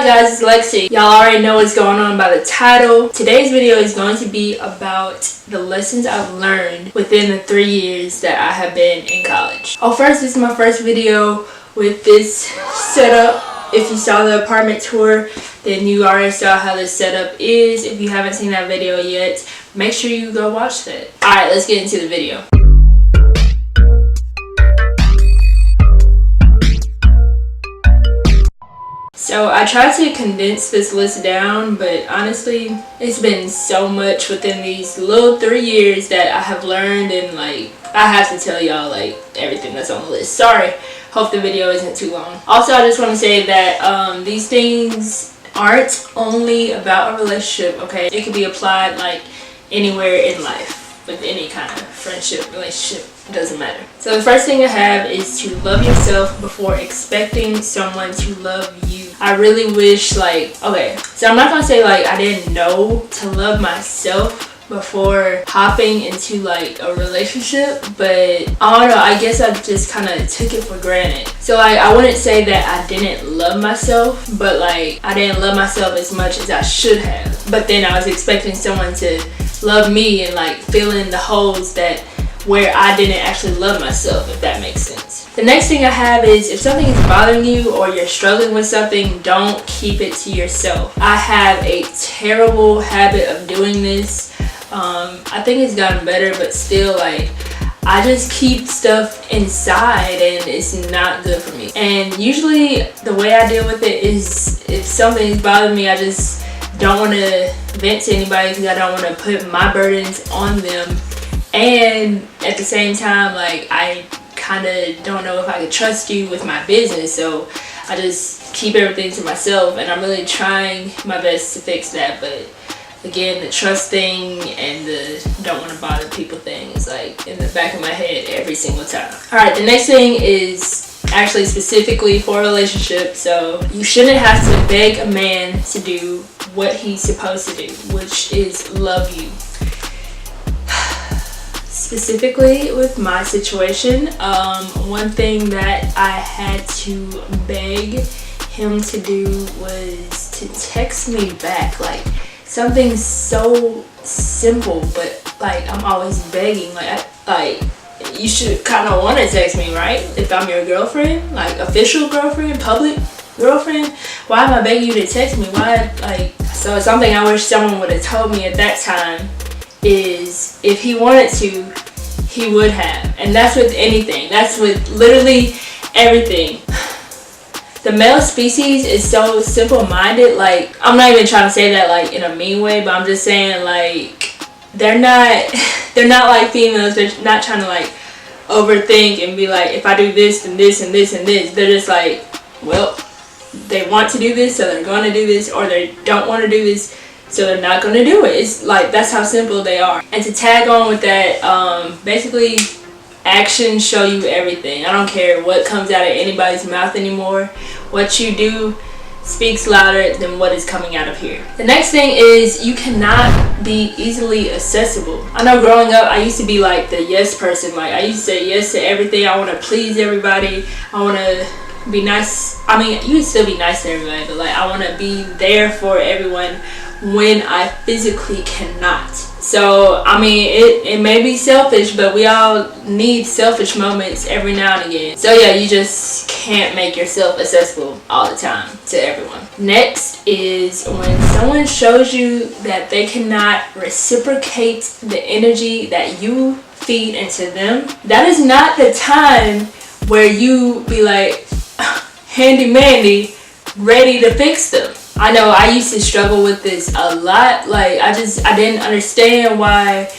guys, it's Lexi. Y'all already know what's going on by the title. Today's video is going to be about the lessons I've learned within the 3 years that I have been in college. Oh, first, this is my first video with this setup. If you saw the apartment tour, then you already saw how this setup is. If you haven't seen that video yet, make sure you go watch that. Alright, let's get into the video. So I tried to condense this list down, but honestly, it's been so much within these little 3 years that I have learned, and like, I have to tell y'all like everything that's on the list. Sorry, hope the video isn't too long. Also, I just want to say that these things aren't only about a relationship, okay? It can be applied like anywhere in life, with any kind of friendship, relationship. It doesn't matter. So the first thing I have is to love yourself before expecting someone to love you. I really wish, like, okay, so I'm not gonna say like I didn't know to love myself before hopping into like a relationship, but I don't know, I guess I just kind of took it for granted. So like, I wouldn't say that I didn't love myself, but like I didn't love myself as much as I should have. But then I was expecting someone to love me and like fill in the holes that where I didn't actually love myself, if that makes sense. The next thing I have is, if something is bothering you or you're struggling with something, don't keep it to yourself. I have a terrible habit of doing this. I think it's gotten better, but still, like, I just keep stuff inside and it's not good for me. And usually the way I deal with it is, if something is bothering me, I just don't want to vent to anybody because I don't want to put my burdens on them. And at the same time, like, I kind of don't know if I could trust you with my business, so I just keep everything to myself, and I'm really trying my best to fix that. But again, the trust thing and the don't want to bother people thing is like in the back of my head every single time. Alright, the next thing is actually specifically for a relationship. So you shouldn't have to beg a man to do what he's supposed to do, which is love you. Specifically with my situation, one thing that I had to beg him to do was to text me back. Like, something so simple, but like I'm always begging. Like you should kind of want to text me, right? If I'm your girlfriend, like official girlfriend, public girlfriend, why am I begging you to text me? Why? Like, so something I wish someone would have told me at that time is, if he wanted to, he would have. And that's with anything. That's with literally everything. The male species is so simple-minded. Like, I'm not even trying to say that like in a mean way, but I'm just saying, like, they're not like females. They're not trying to like overthink and be like, if I do this and this and this and this. They're just like, well, they want to do this, so they're going to do this, or they don't want to do this, so they're not going to do it. It's like, that's how simple they are. And to tag on with that, basically, actions show you everything. I don't care what comes out of anybody's mouth anymore. What you do speaks louder than what is coming out of here. The next thing is, you cannot be easily accessible. I know growing up, I used to be like the yes person. Like, I used to say yes to everything. I want to please everybody. I want to be nice. I mean, you would still be nice to everybody, but like, I want to be there for everyone when I physically cannot. So I mean, it may be selfish, but we all need selfish moments every now and again. So yeah, you just can't make yourself accessible all the time to everyone. Next is, when someone shows you that they cannot reciprocate the energy that you feed into them, that is not the time where you be like handy mandy ready to fix them. I know I used to struggle with this a lot. Like, I didn't understand why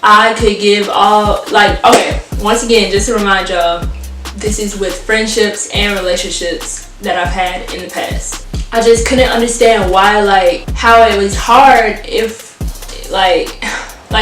I could give all, like, okay, once again, just to remind y'all, this is with friendships and relationships that I've had in the past. I just couldn't understand why, like, how it was hard if, like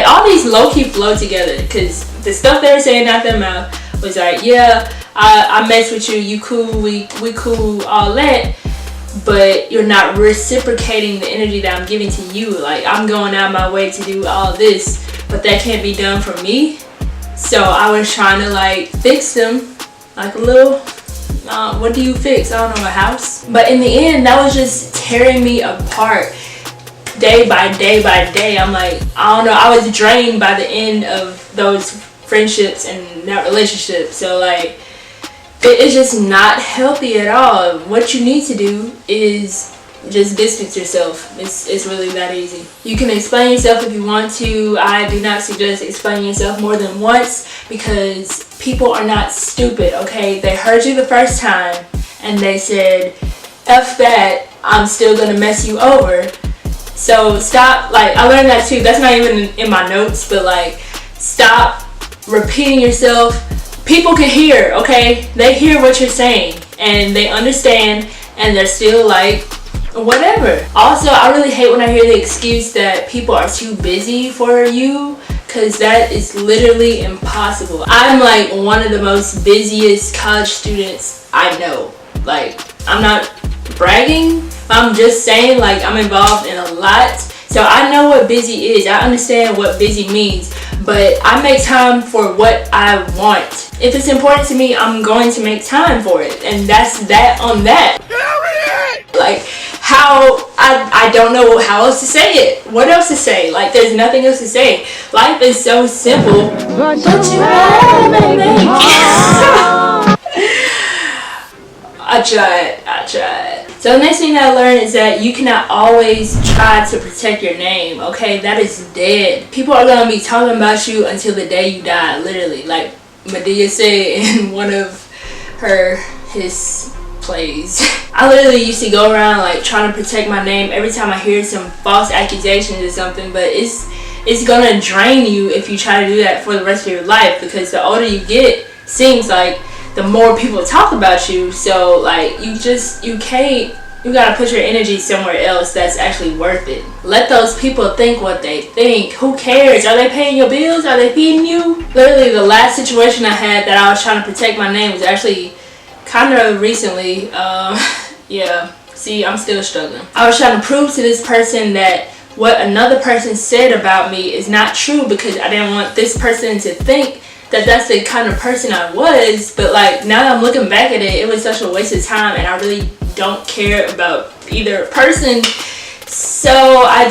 all these low-key flow together, because the stuff they were saying out their mouth was like, yeah, I mess with you, you cool, we cool, all that. But you're not reciprocating the energy that I'm giving to you. Like, I'm going out my way to do all this, but that can't be done for me. So I was trying to like fix them, like a little What do you fix? I don't know, a house? But in the end, that was just tearing me apart day by day by day. I'm like, I don't know, I was drained by the end of those friendships and that relationship. So like, it is just not healthy at all. What you need to do is just distance yourself. It's really that easy. You can explain yourself if you want to. I do not suggest explaining yourself more than once, because people are not stupid, okay? They heard you the first time and they said, F that, I'm still gonna mess you over. So stop, like, I learned that too. That's not even in my notes, but like, stop repeating yourself. People can hear, okay? They hear what you're saying and they understand, and they're still like, whatever. Also, I really hate when I hear the excuse that people are too busy for you, because that is literally impossible. I'm like one of the most busiest college students I know. Like, I'm not bragging, I'm just saying, like, I'm involved in a lot. So I know what busy is. I understand what busy means, but I make time for what I want. If it's important to me, I'm going to make time for it, and that's that on that. Like, how, I don't know how else to say it. What else to say? Like, there's nothing else to say. Life is so simple, but you gotta make it hard. I tried. So the next thing that I learned is that you cannot always try to protect your name, okay? That is dead. People are gonna be talking about you until the day you die, literally. Like Medea said in one of his plays. I literally used to go around like trying to protect my name every time I hear some false accusations or something, but it's gonna drain you if you try to do that for the rest of your life, because the older you get, seems like the more people talk about you. So like, you gotta put your energy somewhere else that's actually worth it. Let those people think what they think. Who cares? Are they paying your bills? Are they feeding you? Literally, the last situation I had that I was trying to protect my name was actually kind of recently. Yeah, see, I'm still struggling. I was trying to prove to this person that what another person said about me is not true, because I didn't want this person to think that that's the kind of person I was. But like, now that I'm looking back at it, it was such a waste of time, and I really don't care about either person. So I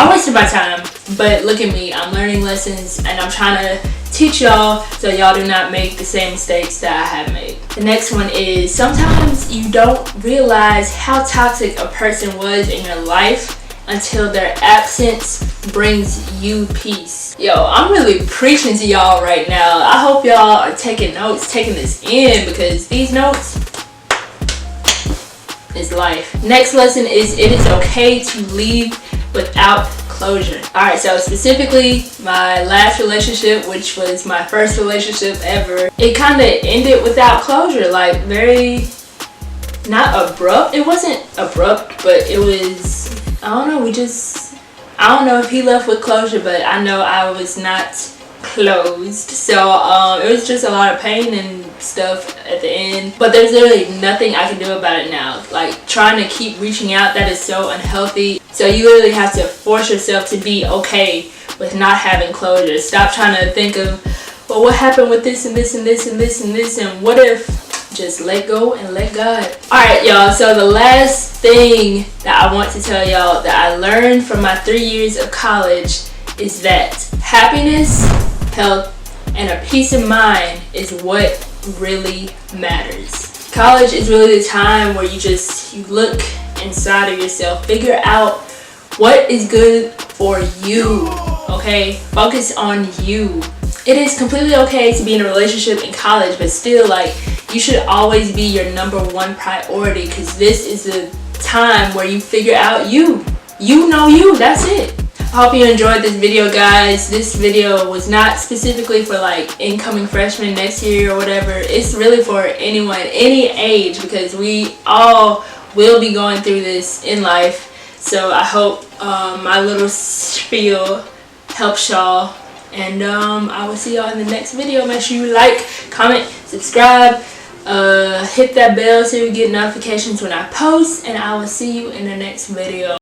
wasted my time. But look at me, I'm learning lessons, and I'm trying to teach y'all so y'all do not make the same mistakes that I have made. The next one is, sometimes you don't realize how toxic a person was in your life until their absence brings you peace. Yo, I'm really preaching to y'all right now. I hope y'all are taking notes, taking this in, because these notes is life. Next lesson is, it is okay to leave without closure. Alright, so specifically my last relationship, which was my first relationship ever, it kind of ended without closure. Like, very, not abrupt. It wasn't abrupt, but it was, I don't know, I don't know if he left with closure, but I know I was not closed. So it was just a lot of pain and stuff at the end, but there's literally nothing I can do about it now. Like, trying to keep reaching out, that is so unhealthy. So you literally have to force yourself to be okay with not having closure. Stop trying to think of, well, what happened with this and this and this and this and this, and what if. Just let go and let God. Alright, y'all, so the last thing that I want to tell y'all that I learned from my 3 years of college is that happiness, health, and a peace of mind is what really matters. College is really the time where you look inside of yourself, figure out what is good for you, okay? Focus on you. It is completely okay to be in a relationship in college, but still, like, you should always be your #1 priority, because this is the time where you figure out you. You know you, that's it. I hope you enjoyed this video, guys. This video was not specifically for like incoming freshmen next year or whatever. It's really for anyone, any age, because we all will be going through this in life. So I hope my little spiel helps y'all. And I will see y'all in the next video. Make sure you like, comment, subscribe, hit that bell so you get notifications when I post, and I will see you in the next video.